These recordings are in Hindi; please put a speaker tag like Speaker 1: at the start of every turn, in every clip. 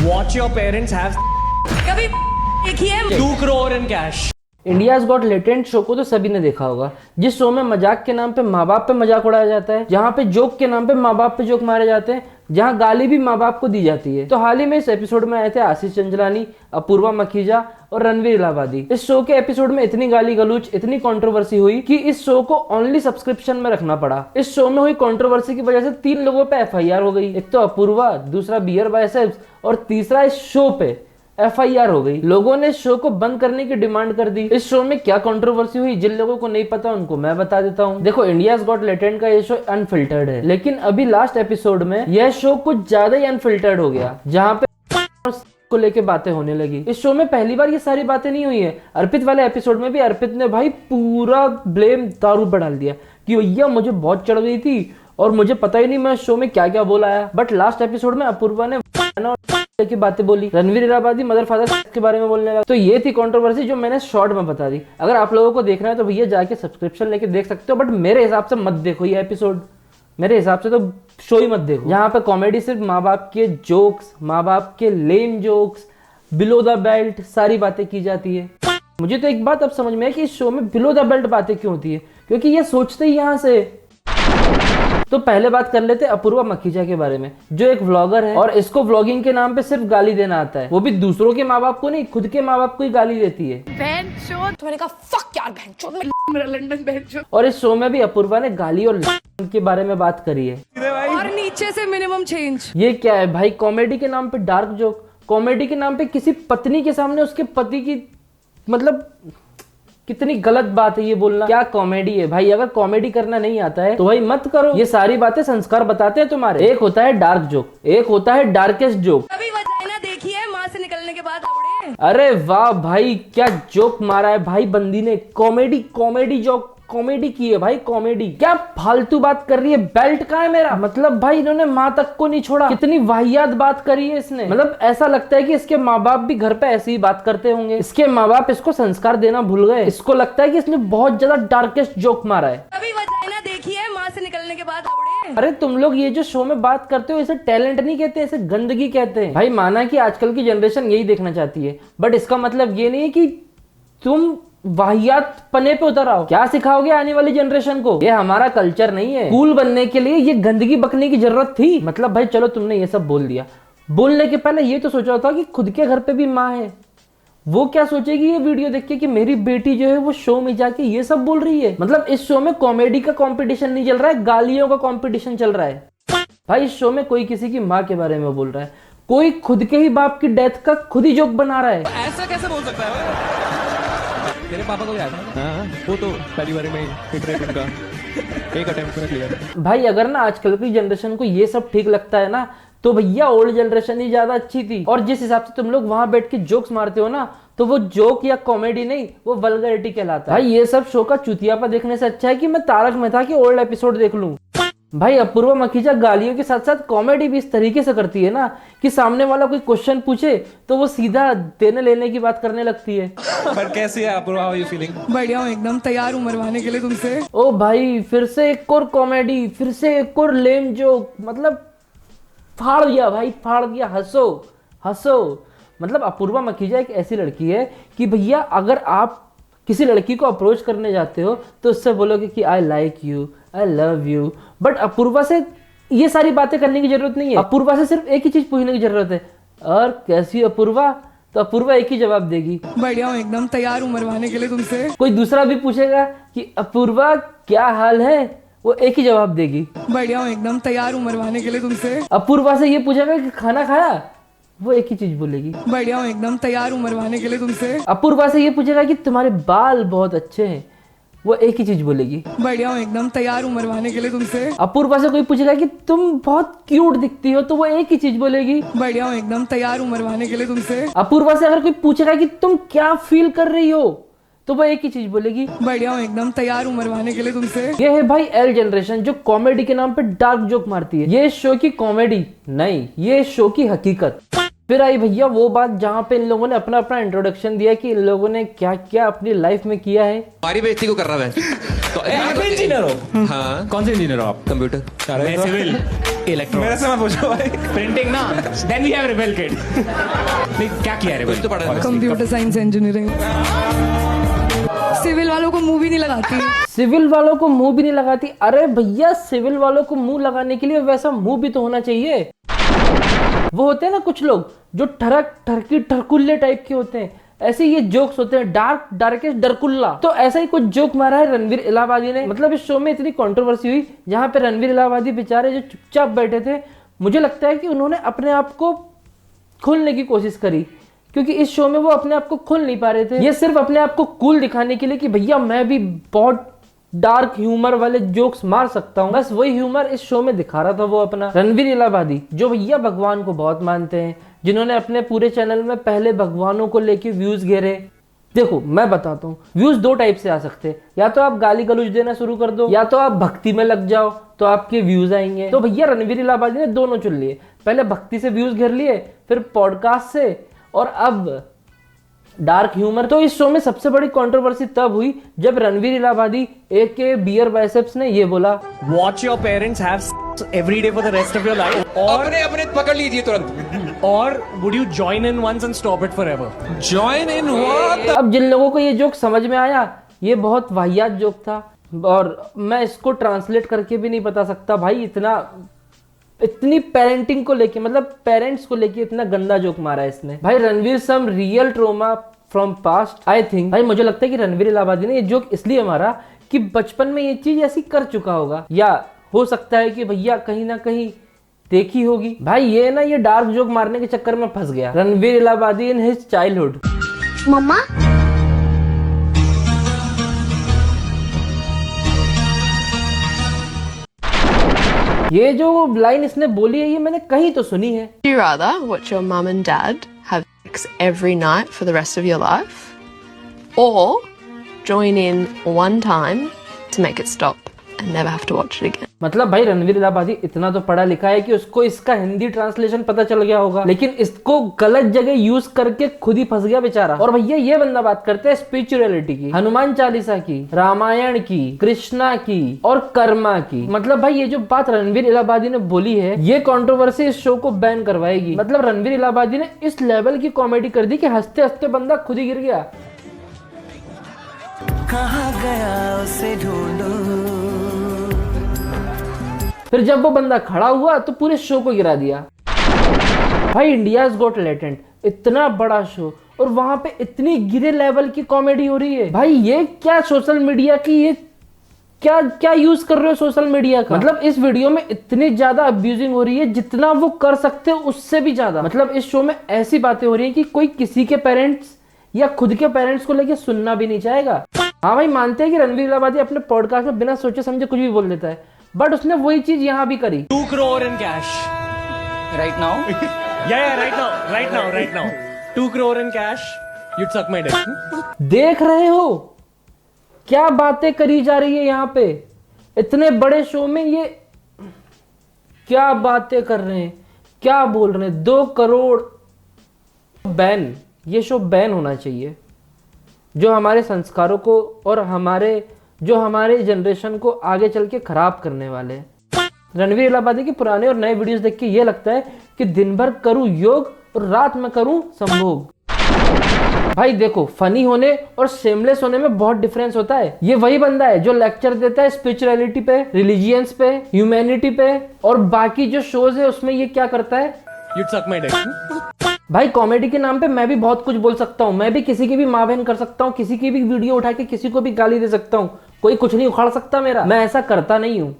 Speaker 1: Watch your parents have
Speaker 2: कभी देखी है
Speaker 1: 2 crore in cash.
Speaker 3: India's got latent show को तो सभी ने देखा होगा, जिस शो में मजाक के नाम पे माँ बाप पे मजाक उड़ाया जाता है, जहाँ पे जोक के नाम पे माँ बाप पे जोक मारे जाते हैं, जहाँ गाली भी माँ बाप को दी जाती है। तो हाल ही में इस एपिसोड में आए थे आशीष चंचलानी, अपूर्वा मखीजा और रणवीर इलाहाबादी। इस शो के एपिसोड में इतनी गाली गलौज, इतनी कंट्रोवर्सी हुई कि इस शो को ओनली सब्सक्रिप्शन में रखना पड़ा। इस शो में हुई कंट्रोवर्सी की वजह से 3 लोगों पे एफआईआर हो गई। एक तो अपूर्वा, दूसरा बियर बाइसेप्स और तीसरा इस शो पे एफआईआर हो गई। लोगों ने शो को बंद करने की डिमांड कर दी। इस शो में क्या कंट्रोवर्सी हुई, जिन लोगों को नहीं पता उनको मैं बता देता हूँ। देखो, इंडियाज गॉट लेटेंट का ये शो अनफिल्टर्ड है, लेकिन अभी लास्ट एपिसोड में यह शो कुछ ज्यादा ही अनफिल्टर्ड हो गया, जहाँ पे को लेके बातें होने लगी। इस शो में पहली बार ये सारी बातें नहीं हुई है। अर्पित वाले एपिसोड में भी अर्पित ने भाई पूरा ब्लेम दारू पर डाल दिया कि भैया मुझे बहुत चढ़ गई थी और मुझे पता ही नहीं मैं शो में क्या क्या बोल आया। बट लास्ट एपिसोड में अपूर्वा ने की बातें बोली, रणवीर इलाहाबादी मदर फादर के बारे में बोलने लगा। तो ये थी कंट्रोवर्सी जो मैंने शॉर्ट में बता दी। अगर आप लोगों को देखना है तो भैया जाके सब्सक्रिप्शन लेके देख सकते हो, बट मेरे हिसाब से मत देखो ये एपिसोड। मेरे हिसाब से तो शो ही मत देखो। यहाँ पे कॉमेडी सिर्फ माँ बाप के जोक्स, माँ बाप के lame jokes, below the belt सारी बातें की जाती है। मुझे तो एक बात अब समझ में है कि इस शो में बिलो द बेल्ट बातें क्यों होती है, क्योंकि ये सोचते ही यहाँ से। तो पहले बात कर लेते अपूर्वा मखीजा के बारे में, जो एक व्लॉगर है और इसको व्लॉगिंग के नाम पे सिर्फ गाली देना आता है। वो भी दूसरों के माँ बाप को नहीं, खुद के माँ बाप को ही गाली देती है।
Speaker 2: मैंने कहा फक यार मेरा लंदन
Speaker 3: और इस शो में भी अपूर्वा ने गाली और के बारे में बात करी है।
Speaker 2: और नीचे से मिनिमम चेंज।
Speaker 3: ये क्या है भाई, कॉमेडी के नाम पे डार्क जोक, कॉमेडी के नाम पे किसी पत्नी के सामने उसके पति की, मतलब कितनी गलत बात है ये बोलना। क्या कॉमेडी है भाई? अगर कॉमेडी करना नहीं आता है तो भाई मत करो। ये सारी बातें संस्कार बताते हैं तुम्हारे। एक होता है डार्क जोक, एक होता है डार्केस्ट जोक।
Speaker 2: कभी वजाइना देखी है माँ से निकलने के बाद लौड़े?
Speaker 3: अरे वाह भाई, क्या जोक मारा है भाई बंदी ने। कॉमेडी जोक, कॉमेडी की है भाई, कॉमेडी। क्या फालतू बात कर रही है, बेल्ट कहाँ है मेरा? मतलब भाई इन्होंने माँ तक को नहीं छोड़ा। कितनी वाहियात बात करी है इसने। मतलब ऐसा लगता है कि इसके माँ बाप भी घर पे ऐसी ही बात करते होंगे। इसके माँ बाप इसको संस्कार देना भूल गए। इसको लगता है कि इसने बहुत ज्यादा डार्केस्ट जोक मारा है।
Speaker 2: कभी वजाइना देखी है माँ से निकलने के बाद लौड़े?
Speaker 3: अरे तुम लोग ये जो शो में बात करते हो, इसे टैलेंट नहीं कहते, इसे गंदगी कहते हैं। भाई माना कि आजकल की जनरेशन यही देखना चाहती है, बट इसका मतलब ये नहीं है कि तुम वाहियात पने पे उतर आओ। क्या सिखाओगे आने वाली जनरेशन को? ये हमारा कल्चर नहीं है। कूल बनने के लिए ये गंदगी बकने की जरूरत थी? मतलब भाई चलो तुमने ये सब बोल दिया, बोलने के पहले ये तो सोचा था कि खुद के घर पे भी माँ है, वो क्या सोचेगी ये वीडियो देख के कि मेरी बेटी जो है वो शो में जाके ये सब बोल रही है। मतलब इस शो में कॉमेडी का कंपटीशन नहीं चल रहा है, गालियों का कंपटीशन चल रहा है। भाई इस शो में कोई किसी की माँ के बारे में बोल रहा है, कोई खुद के ही बाप की डेथ का खुद ही जोक बना रहा है।
Speaker 1: ऐसा कैसे बोल सकता है? तेरे पापा को याद है? हाँ, वो तो पहली बार में हिट रेट उनका एक अटेम्प्ट में क्लियर।
Speaker 3: भाई अगर ना आजकल की जनरेशन को ये सब ठीक लगता है ना, तो भैया ओल्ड जनरेशन ही ज्यादा अच्छी थी। और जिस हिसाब से तुम लोग वहां बैठ के जोक्स मारते हो ना, तो वो जोक या कॉमेडी नहीं, वो वल्गरिटी कहलाता है। भाई ये सब शो का चुतियापा देखने से अच्छा है कि मैं तारक मेहता की ओल्ड एपिसोड देख लूं। भाई अपूर्वा मखीजा गालियों के साथ साथ कॉमेडी भी इस तरीके से करती है ना कि सामने वाला कोई क्वेश्चन पूछे तो वो सीधा देने लेने की बात करने लगती है।
Speaker 1: पर कैसी है Apoorva, how are you feeling?
Speaker 2: बढ़िया हूँ, एकदम तैयार हूँ मरवाने के लिए तुमसे।
Speaker 3: ओ भाई फिर से एक और कॉमेडी, फिर से एक और लेम जोक। मतलब फाड़ दिया भाई, फाड़ दिया। हंसो हंसो। मतलब अपूर्वा मखीजा एक ऐसी लड़की है कि भैया अगर आप किसी लड़की को अप्रोच करने जाते हो तो उससे बोलोगे कि I like you, I love you. But Apoorva से ये सारी बातें करने की जरूरत नहीं है। अपूर्वा से सिर्फ एक ही चीज पूछने की जरूरत है, और कैसी अपूर्वा? तो अपूर्वा एक ही जवाब देगी,
Speaker 2: बढ़िया हूँ, एकदम तैयार हूँ मरवाने के लिए तुमसे।
Speaker 3: कोई दूसरा भी पूछेगा कि अपूर्वा क्या हाल है, वो एक ही जवाब देगी,
Speaker 2: बढ़िया हूँ, एकदम तैयार हूँ मरवाने के लिए तुमसे।
Speaker 3: अपूर्वा से ये पूछेगा कि खाना खाया, वो एक ही चीज बोलेगी,
Speaker 2: बढ़िया हूँ, एकदम तैयार हूँ मरवाने के लिए तुमसे।
Speaker 3: अपूर्वा से ये पूछेगा कि तुम्हारे बाल बहुत अच्छे हैं, वो एक ही चीज बोलेगी,
Speaker 2: बढ़िया हूँ, एकदम तैयार हूँ मरवाने के लिए तुमसे।
Speaker 3: अपूर्वा से कोई पूछेगा कि तुम बहुत क्यूट दिखती हो, तो वो एक ही चीज बोलेगी,
Speaker 2: बढ़िया हूँ, एकदम तैयार हूँ मरवाने के लिए तुमसे।
Speaker 3: अपूर्वा से अगर कोई पूछेगा कि तुम क्या फील कर रही हो, तो वो एक ही चीज बोलेगी,
Speaker 2: बढ़िया हूँ, एकदम तैयार हूँ मरवाने के लिए तुमसे।
Speaker 3: ये है भाई एल जनरेशन जो कॉमेडी के नाम पे डार्क जोक मारती है। ये शो की कॉमेडी नहीं, ये शो की हकीकत। फिर आई भैया वो बात जहाँ पे इन लोगों ने अपना अपना इंट्रोडक्शन दिया कि इन लोगों ने क्या क्या अपनी लाइफ में किया है।
Speaker 1: हमारी बेइज्जती को कर रहा है तो
Speaker 4: आप इंजीनियर हो?
Speaker 1: हाँ,
Speaker 4: कौन से इंजीनियर हो आप?
Speaker 1: कंप्यूटर।
Speaker 4: मैं सिविल इलेक्ट्रो। मेरे से मत पूछो भाई। प्रिंटिंग ना, then we have rebel kid. नहीं क्या किया रिबेल?
Speaker 1: तो पढ़ा है।
Speaker 2: Computer science engineering. सिविल वालों को मुंह भी नहीं लगाती।
Speaker 3: सिविल वालों को मुंह भी नहीं लगाती? अरे भैया सिविल वालों को मुंह लगाने के लिए वैसा मुंह भी तो होना चाहिए। वो होते हैं ना कुछ लोग जो ठरक ठरकी ठरकुल्ले टाइप के होते हैं, ऐसे ये जोक्स होते हैं, डार्केस्ट डरकुल्ला। तो ऐसा ही कुछ जोक मारा है रणवीर इलाहाबादी ने। मतलब इस शो में इतनी कंट्रोवर्सी हुई जहां पे रणवीर इलाहाबादी बेचारे जो चुपचाप बैठे थे, मुझे लगता है कि उन्होंने अपने आप को खोलने की कोशिश करी, क्योंकि इस शो में वो अपने आप को खोल नहीं पा रहे थे। ये सिर्फ अपने आप को कूल दिखाने के लिए कि भैया मैं भी बहुत डार्क ह्यूमर वाले जोक्स मार सकता हूँ, बस वही ह्यूमर इस शो में दिखा रहा था वो अपना। रणवीर इलाहाबादी जो भैया भगवान को बहुत मानते हैं, जिन्होंने अपने पूरे चैनल में पहले भगवानों को लेके व्यूज घेरे। देखो मैं बताता हूँ, व्यूज दो टाइप से आ सकते हैं, या तो आप गाली गलौज देना शुरू कर दो, या तो आप भक्ति में लग जाओ तो आपके व्यूज आएंगे। तो भैया रणवीर इलाहाबादी ने दोनों चुन लिए, पहले भक्ति से व्यूज घेर लिए, फिर पॉडकास्ट से, और अब डार्क ह्यूमर। तो इस शो में सबसे बड़ी कंट्रोवर्सी तब हुई जब Ranveer Allahbadia aka Beer Biceps ने ये बोला,
Speaker 4: watch your parents have every day for the rest of your life, और
Speaker 1: अपने पकड़ लीजिए तुरंत।
Speaker 4: और would you join in once and stop it forever?
Speaker 1: Join in what?
Speaker 3: अब जिन लोगों को ये जोक समझ में आया, ये बहुत वाहियात जोक था और मैं इसको ट्रांसलेट करके भी नहीं बता सकता भाई। इतनी पेरेंटिंग को लेके, मतलब पेरेंट्स को लेके इतना गंदा जोक मारा है इसने भाई। Ranveer some real trauma from past I think. भाई मुझे लगता है कि रणवीर इलाहाबादी ने ये जोक इसलिए मारा कि बचपन में ये चीज ऐसी कर चुका होगा, या हो सकता है कि भैया कहीं ना कहीं देखी होगी। भाई ये डार्क जोक मारने के चक्कर में फंस गया रणवीर इलाहाबादी इन हिज चाइल्डहुड।
Speaker 5: मम्मा
Speaker 3: ये जो लाइन इसने बोली है ये मैंने कहीं तो सुनी है।
Speaker 6: Would you rather watch your mum and dad have sex every night for the rest of your life, or join in one time to make it stop and never have to watch it again?
Speaker 3: मतलब भाई रणवीर इलाहाबादी इतना तो पढ़ा लिखा है कि उसको इसका हिंदी ट्रांसलेशन पता चल गया होगा, लेकिन इसको गलत जगह यूज करके खुद ही फंस गया बेचारा। और भैया ये बंदा बात करते हैं स्पिरिचुअलिटी की, हनुमान चालीसा की, रामायण की, कृष्णा की और कर्मा की। मतलब भाई ये जो बात रणवीर इलाहाबादी ने बोली है, ये कंट्रोवर्सी इस शो को बैन करवाएगी। मतलब रणवीर इलाहाबादी ने इस लेवल की कॉमेडी कर दी कि हंसते हंसते बंदा खुद ही गिर गया।
Speaker 7: कहाँ गया उसे ढूंढूं।
Speaker 3: फिर जब वो बंदा खड़ा हुआ तो पूरे शो को गिरा दिया। भाई इंडियाज गॉट टैलेंट, इतना बड़ा शो और वहां पे इतनी गिरे लेवल की कॉमेडी हो रही है। भाई ये क्या सोशल मीडिया की, ये क्या क्या यूज कर रहे हो सोशल मीडिया का। मतलब इस वीडियो में इतनी ज्यादा अब्यूजिंग हो रही है, जितना वो कर सकते हो उससे भी ज्यादा। मतलब इस शो में ऐसी बातें हो रही है कि कोई किसी के पेरेंट्स या खुद के पेरेंट्स को लेके सुनना भी नहीं चाहेगा। हाँ भाई मानते हैं कि रणवीर इलाहाबादी अपने पॉडकास्ट में बिना सोचे समझे कुछ भी बोल देता है, बट उसने वही चीज यहाँ भी करी।
Speaker 4: 2 crore in cash
Speaker 7: Right now?
Speaker 4: yeah right now 2 crore in cash, you'd suck my dick.
Speaker 3: देख रहे हो क्या बातें करी जा रही है यहाँ पे, इतने बड़े शो में ये क्या बातें कर रहे हैं, क्या बोल रहे हैं। 2 करोड़ बैन, ये शो बैन होना चाहिए। जो हमारे संस्कारों को और हमारे जनरेशन को आगे चल के खराब करने वाले हैं। रणवीर इलाहाबादी के पुराने और नए वीडियोस देख के ये लगता है कि दिन भर करूं योग और रात में करूं संभोग। भाई देखो फनी होने और शेमलेस होने में बहुत डिफरेंस होता है। ये वही बंदा है जो लेक्चर देता है स्पिरिचुअलिटी पे, रिलीजियंस पे, ह्यूमैनिटी पे, और बाकी जो शोज है उसमें ये क्या करता है,
Speaker 4: You'd suck my dick.
Speaker 3: भाई कॉमेडी के नाम पे मैं भी बहुत कुछ बोल सकता हूँ, मैं भी किसी की भी माँ बहन कर सकता हूँ, किसी की भी वीडियो उठा के किसी को भी गाली दे सकता हूँ, कोई कुछ नहीं उखाड़ सकता मेरा। मैं ऐसा करता नहीं हूँ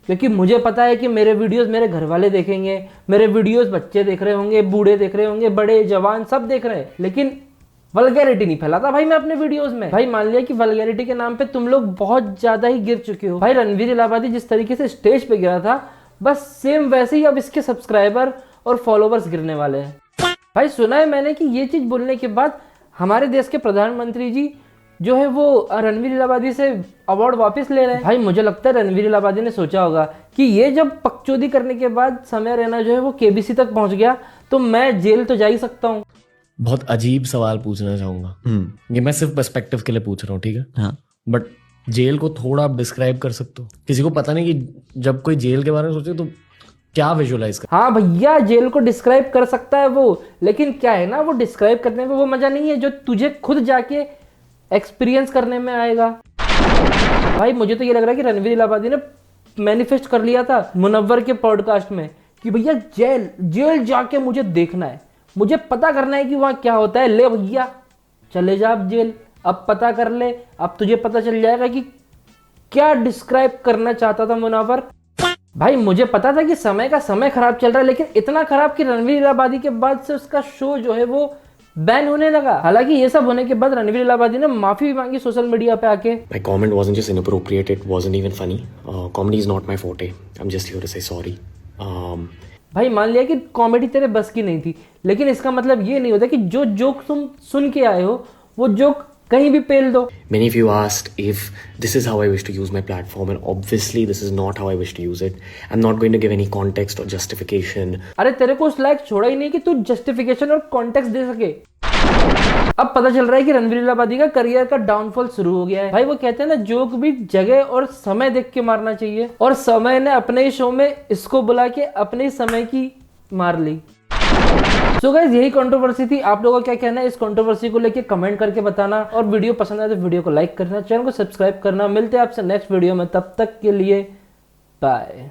Speaker 3: क्योंकि मुझे पता है कि मेरे वीडियोस मेरे घर वाले देखेंगे, मेरे वीडियोस बच्चे देख रहे होंगे, बूढ़े देख रहे होंगे, बड़े जवान सब देख रहे हैं, लेकिन वल्गैरिटी नहीं फैलाता भाई मैं अपने वीडियोस में। भाई मान लिया कि वल्गैरिटी के नाम पे तुम लोग बहुत ज्यादा ही गिर चुके हो। भाई रणवीर इलाहाबादी जिस तरीके से स्टेज पे गिरा था, बस सेम वैसे ही अब इसके सब्सक्राइबर और फॉलोवर्स गिरने वाले हैं। भाई सुना है मैंने कि ये चीज बोलने के बाद हमारे देश के प्रधानमंत्री जी जो है वो रणवीर इलाहाबादी से अवार्ड वापस ले रहे हैं। भाई मुझे लगता है रणवीर इलाहाबादी ने सोचा होगा कि ये जब पगचौदी करने के बाद समय रैना जो है वो केबीसी तक पहुंच गया, तो मैं जेल तो जा ही सकता हूँ।
Speaker 5: बहुत अजीब सवाल पूछना चाहूंगा, ये मैं सिर्फ पर्सपेक्टिव के लिए पूछ रहा हूँ, ठीक है?
Speaker 7: हाँ।
Speaker 5: बट जेल को थोड़ा आप डिस्क्राइब कर सकते हो? किसी को पता नहीं कि जब कोई जेल के बारे में सोचे तो क्या विजुअलाइज कर।
Speaker 3: हाँ भैया, जेल को डिस्क्राइब कर सकता है वो, लेकिन क्या है ना, वो डिस्क्राइब करने में वो मजा नहीं है जो तुझे खुद जाके एक्सपीरियंस करने में आएगा। भाई मुझे तो ये लग रहा है कि रणवीर इलाहाबादी ने मैनिफेस्ट कर लिया था मुनव्वर के पॉडकास्ट में कि भैया जेल जाके मुझे देखना है, मुझे पता करना है कि वहाँ क्या होता है। ले भैया चले जा अब जेल, अब पता कर ले, अब तुझे पता चल जाएगा कि क्या डिस्क्राइब करना चाहता था मुनव्वर। भाई मुझे पता था कि समय का समय खराब चल रहा है, लेकिन इतना खराब कि रणवीर इलाहाबादी के बाद से उसका शो जो है वो बैन होने लगा। हालांकि ये सब होने के बाद रणवीर इलाहाबादी ने माफी भी मांगी सोशल मीडिया पे आके।
Speaker 5: My comment wasn't just inappropriate, it wasn't even funny. Comedy is not my forte. I'm just here to say sorry.
Speaker 3: भाई मान लिया कि कॉमेडी तेरे बस की नहीं थी, लेकिन इसका मतलब ये नहीं होता कि जो जोक तुम सुन के आए हो वो जोक कहीं भी पेल दो।
Speaker 5: Many of you asked if this is how I wish to use my platform, and obviously this is not how I wish to use it. I'm not going to give any context or justification.
Speaker 3: अरे तेरे को उस लायक छोड़ा ही नहीं कि तू जस्टिफिकेशन और कॉन्टेक्स्ट दे सके। अब पता चल रहा है कि रणवीर इलाहाबादी का करियर का डाउनफॉल शुरू हो गया है। भाई वो कहते हैं ना, जोक भी जगह और समय देख के मारना चाहिए, और समय ने अपने ही शो में इसको बुला के अपने ही समय की मार ली। सो गाइस, यही कंट्रोवर्सी थी। आप लोगों का क्या कहना है इस कंट्रोवर्सी को लेके कमेंट करके बताना, और वीडियो पसंद आए तो वीडियो को लाइक करना, चैनल को सब्सक्राइब करना। मिलते हैं आपसे नेक्स्ट वीडियो में, तब तक के लिए बाय।